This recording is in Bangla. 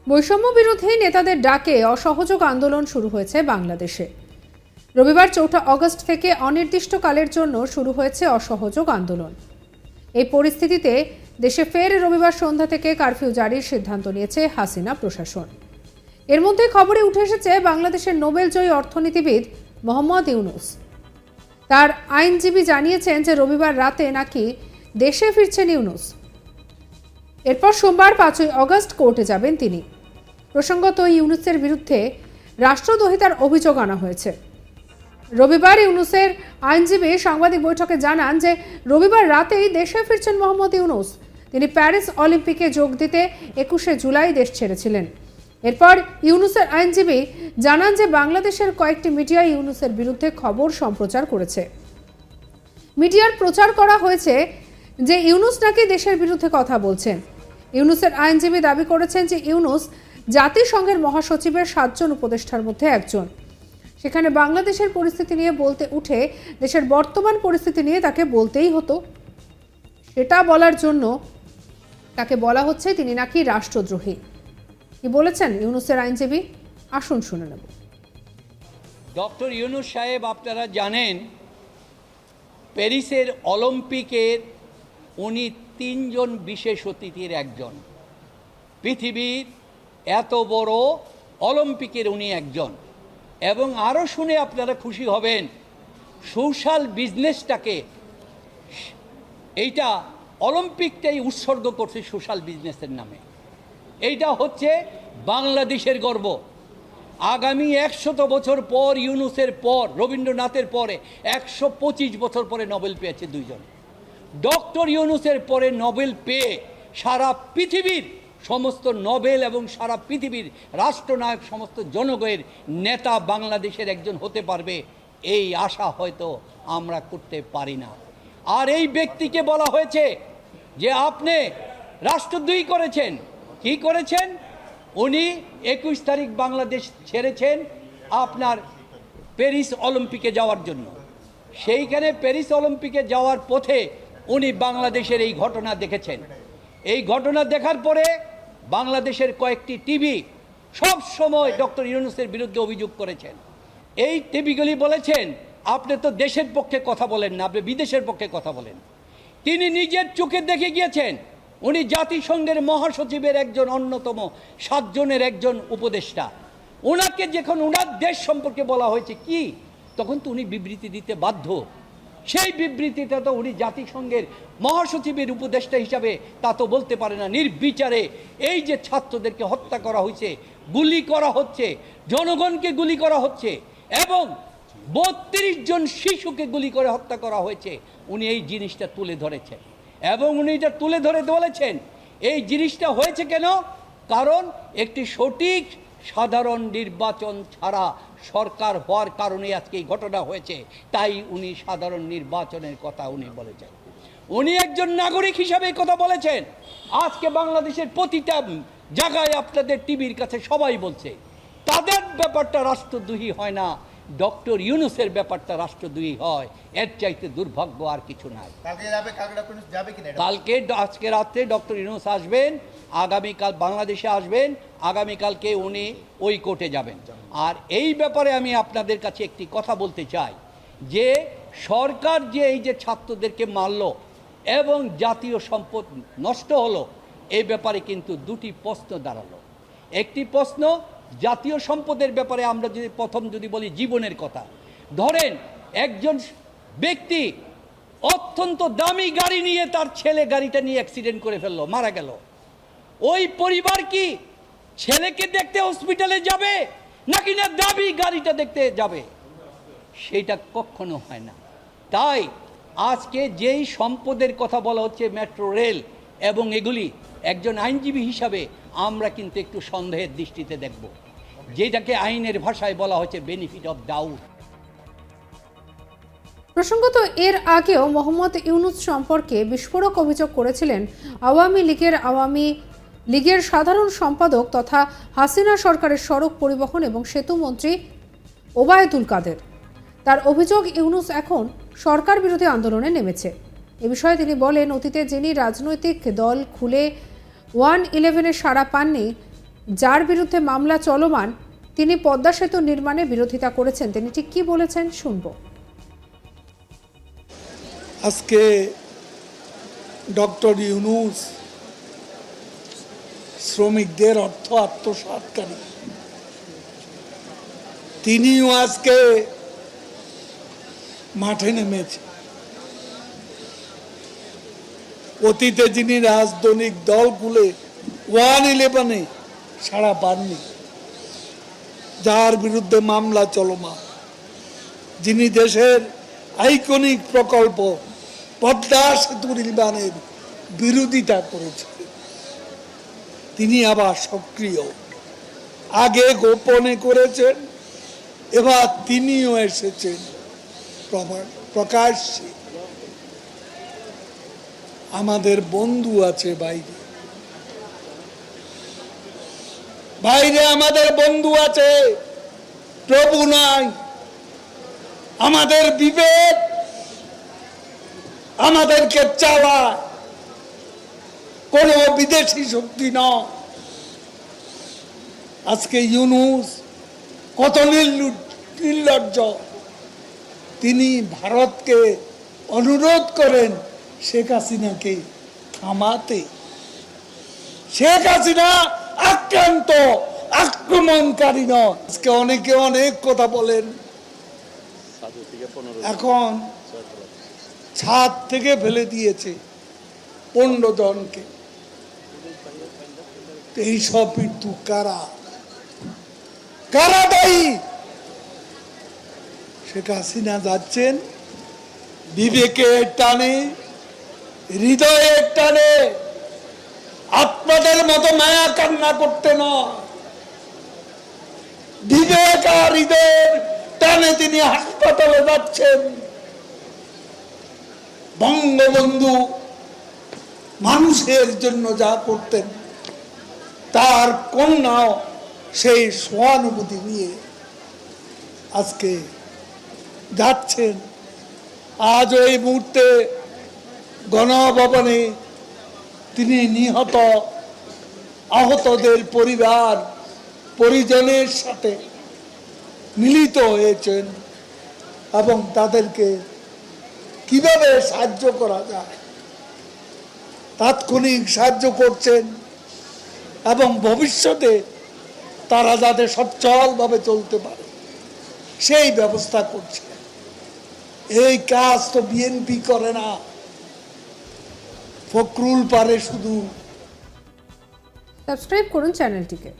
বৈষম্য বিরোধী নেতাদের ডাকে অসহযোগ আন্দোলন শুরু হয়েছে বাংলাদেশে। রবিবার ৪ আগস্ট থেকে অনির্দিষ্টকালের জন্য শুরু হয়েছে অসহযোগ আন্দোলন। এই পরিস্থিতিতে দেশে ফের রবিবার সন্ধ্যা থেকে কারফিউ জারির সিদ্ধান্ত নিয়েছে হাসিনা প্রশাসন। এর মধ্যে খবরে উঠে এসেছে বাংলাদেশের নোবেলজয়ী অর্থনীতিবিদ মোহাম্মদ ইউনুস। তার আইনজীবী জানিয়েছেন যে রবিবার রাতে নাকি দেশে ফিরছেন ইউনুস। এরপর সোমবার ৫ আগস্ট কোর্টে যাবেন তিনি। প্রসঙ্গত, ইউনুসের বিরুদ্ধে রাষ্ট্রদ্রোহিতার অভিযোগ আনা হয়েছে। রবিবার ইউনুসের আইনজীবী সাংবাদিক বৈঠকে জানান যে রবিবার রাতেই দেশে ফিরছেন মোহাম্মদ ইউনুস। তিনি প্যারিস অলিম্পিকে যোগ দিতে ২১শে জুলাই দেশ ছেড়েছিলেন। এরপর ইউনুসের আইনজীবী জানান যে বাংলাদেশের কয়েকটি মিডিয়া ইউনুসের বিরুদ্ধে খবর সম্প্রচার করেছে। মিডিয়ার প্রচার করা হয়েছে যে ইউনুস নাকি দেশের বিরুদ্ধে কথা বলছেন। ইউনুসের আইনজীবী দাবি করেছেন যে ইউনুস জাতিসংঘের মহাসচিবের ৭ জন উপদেষ্টার মধ্যে একজন। সেখানে বাংলাদেশের পরিস্থিতি নিয়ে বলতে উঠে দেশের বর্তমান পরিস্থিতি নিয়ে তাকে বলতেই হতো। সেটা বলার জন্য তাকে বলা হচ্ছে তিনি নাকি রাষ্ট্রদ্রোহী। কি বলেছেন ইউনুসের আইনজীবী, আসুন শুনে নেব। ডক্টর ইউনুস সাহেব, আপনারা জানেন প্যারিসের অলিম্পিকের উনি ৩ জন বিশেষ অতিথির একজন। পৃথিবীর এত বড় অলিম্পিকের উনি একজন। এবং আরও শুনে আপনারা খুশি হবেন, সোশ্যাল বিজনেসটাকে এইটা অলিম্পিকটাই উৎসর্গ করছে সোশ্যাল বিজনেসের নামে। এইটা হচ্ছে বাংলাদেশের গর্ব। আগামী ১০০ বছর পর, ইউনুসের পর, রবীন্দ্রনাথের পরে ১২৫ বছর পরে নোবেল পেয়েছে দুইজন। ডক্টর ইউনুসের পরে নোবেল পেয়ে সারা পৃথিবীর সমস্ত নোবেল এবং সারা পৃথিবীর রাষ্ট্রনায়ক, সমস্ত জনগণের নেতা বাংলাদেশের একজন হতে পারবে, এই আশা হয়তো আমরা করতে পারি না। আর এই ব্যক্তিকে বলা হয়েছে যে আপনি রাষ্ট্রদ্রোহী করেছেন। কি করেছেন? উনি ২১ তারিখ বাংলাদেশ ছেড়েছেন আপনার প্যারিস অলিম্পিকে যাওয়ার জন্য। সেইখানে প্যারিস অলিম্পিকে যাওয়ার পথে উনি বাংলাদেশের এই ঘটনা দেখেছেন। এই ঘটনা দেখার পরে বাংলাদেশের কয়েকটি টিভি সব সময় ডক্টর ইউনুসের বিরুদ্ধে অভিযোগ করেছেন। এই টিভিগুলি বলেছেন আপনি তো দেশের পক্ষে কথা বলেন না, আপনি বিদেশের পক্ষে কথা বলেন। তিনি নিজের চোখে দেখে গিয়েছেন উনি জাতিসংঘের মহাসচিবের একজন, অন্যতম ৭ জনের একজন উপদেষ্টা। ওনাকে যখন ওনার দেশ সম্পর্কে বলা হয়েছে কি, তখন তো উনি বিবৃতি দিতে বাধ্য। সেই বিবৃতিটা তো উনি জাতিসংঘের মহাসচিবের উপদেষ্টা হিসাবে তা তো বলতে পারে না। নির্বিচারে এই যে ছাত্রদেরকে হত্যা করা হয়েছে, গুলি করা হচ্ছে, জনগণকে গুলি করা হচ্ছে এবং ৩২ জন শিশুকে গুলি করে হত্যা করা হয়েছে, উনি এই জিনিসটা তুলে ধরেছেন। এবং উনি এটা তুলে ধরে বলেছেন এই জিনিসটা হয়েছে কেন? কারণ একটি সঠিক সাধারণ নির্বাচন ছাড়া সরকার হওয়ার কারণে আজকে এই ঘটনা হয়েছে। তাই উনি সাধারণ নির্বাচনের কথা উনি বলেছেন। উনি একজন নাগরিক হিসাবে কথা বলেছেন। আজকে বাংলাদেশের প্রতিটা জায়গায় আপনাদের টিভির কাছে সবাই বলছে তাদের ব্যাপারটা রাষ্ট্রদ্রোহী হয় না, ডক্টর ইউনুসের ব্যাপারটা রাষ্ট্রদ্রোহী হয়। এর চাইতে দুর্ভাগ্য আর কিছু নাই। কালকে আজকে রাত্রে ডক্টর ইউনুস আসবেন, আগামীকাল বাংলাদেশে আসবেন, আগামীকালকে উনি ওই কোর্টে যাবেন। আর এই ব্যাপারে আমি আপনাদের কাছে একটি কথা বলতে চাই যে সরকার যে এই যে ছাত্রদেরকে মারল এবং জাতীয় সম্পদ নষ্ট হলো, এই ব্যাপারে কিন্তু দুটি প্রশ্ন দাঁড়ালো। একটি প্রশ্ন জাতীয় সম্পদের ব্যাপারে, আমরা যদি প্রথম যদি বলি জীবনের কথা, ধরেন একজন ব্যক্তি অত্যন্ত দামি গাড়ি নিয়ে তার ছেলে গাড়িটা নিয়ে অ্যাক্সিডেন্ট করে ফেললো, মারা গেল। ওই পরিবার কি ছেলেকে দেখতে হসপিটালে যাবে নাকি না দামি গাড়িটা দেখতে যাবে? সেটা কখনো হয় না। তাই আজকে যেই সম্পদের কথা বলা হচ্ছে, মেট্রো রেল এবং এগুলি, একজন আইনজীবী হিসাবে আমরা কিন্তু একটু সন্দেহের দৃষ্টিতে দেখব, যেটাকে আইনের ভাষায় বলা হচ্ছে বেনিফিট অফ ডাউট। প্রসঙ্গত, এর আগেও মোহাম্মদ ইউনুস সম্পর্কে বিস্ফোরক অভিযোগ করেছিলেন আওয়ামী লীগের সাধারণ সম্পাদক তথা হাসিনা সরকারের সড়ক পরিবহন এবং সেতু মন্ত্রী ওবায়দুল কাদের। তার অভিযোগ ইউনুস এখন সরকার বিরোধী আন্দোলনে নেমেছে। এ বিষয়ে তিনি বলেন, অতীতে যিনি রাজনৈতিক দল খুলে 1-11-এর সাড়া পাননি, যার বিরুদ্ধে মামলা চলমান তিনি পদ্মা সেতু নির্মাণে বিরোধিতা করেছেন। তিনি ঠিক কি বলেছেন শুনবো। আজকে ডক্টর ইউনূস শ্রমিকদের অর্থ আত্মসাৎকারী, তিনিও আজকে মাঠে নেমেছে। অতীতে যিনি রাজনৈতিক দলগুলো 111-এ সাড়া পাননি, যার বিরুদ্ধে মামলা চলমান, যিনি দেশের আইকনিক প্রকল্প পদ্মা সেতু নির্মাণের বিরোধিতা করেছিলেন, তিনি আবার সক্রিয়। আগে গোপনে করেছেন, এবার তিনিও এসেছেন প্রকাশ্যে। আমাদের বন্ধু আছে বাইরে, বাইরে আমাদের বন্ধু আছে, প্রভু নাই। আমাদের বিবেক আমাদেরকে চালায়, কোন বিদেশি শক্তি নয়। আজকে ইউনূস কত নির্লজ্জ, তিনি ভারতকে অনুরোধ করেন শেখ হাসিনাকে থামাতে। শেখ হাসিনা আক্রান্ত, আক্রমণকারী নয়। আজকে অনেকে অনেক কথা বলেন, এখন ছাদ থেকে ফেলে দিয়েছে 15 জনকে। এইসব মৃত্যু কারা কারা দায়ী? শেখ হাসিনা যাচ্ছেন বিবেকের টানে, হৃদয়ের টানে, আপনাদের মতো মায়া কান্না করতে নয়, বিবেক আর হৃদয়ের টানে তিনি হাসপাতালে যাচ্ছেন। বঙ্গবন্ধু মানুষের জন্য যা করতেন, তার কন্যাও সেই সহানুভূতি নিয়ে আজকে যাচ্ছেন। আজ এই মুহূর্তে গণভবনে তিনি নিহত আহতদের পরিবার পরিজনের সাথে মিলিত হয়েছেন এবং তাদেরকে কিভাবে সাহায্য করা যায় তাৎক্ষণিক সাহায্য করছেন এবং ভবিষ্যতে তারা যাতে সচ্ছলভাবে চলতে পারে সেই ব্যবস্থা করছে। এই কাজ তো বিএনপি করে না, ফখরুল পারে শুধু। সাবস্ক্রাইব করুন চ্যানেলটিকে।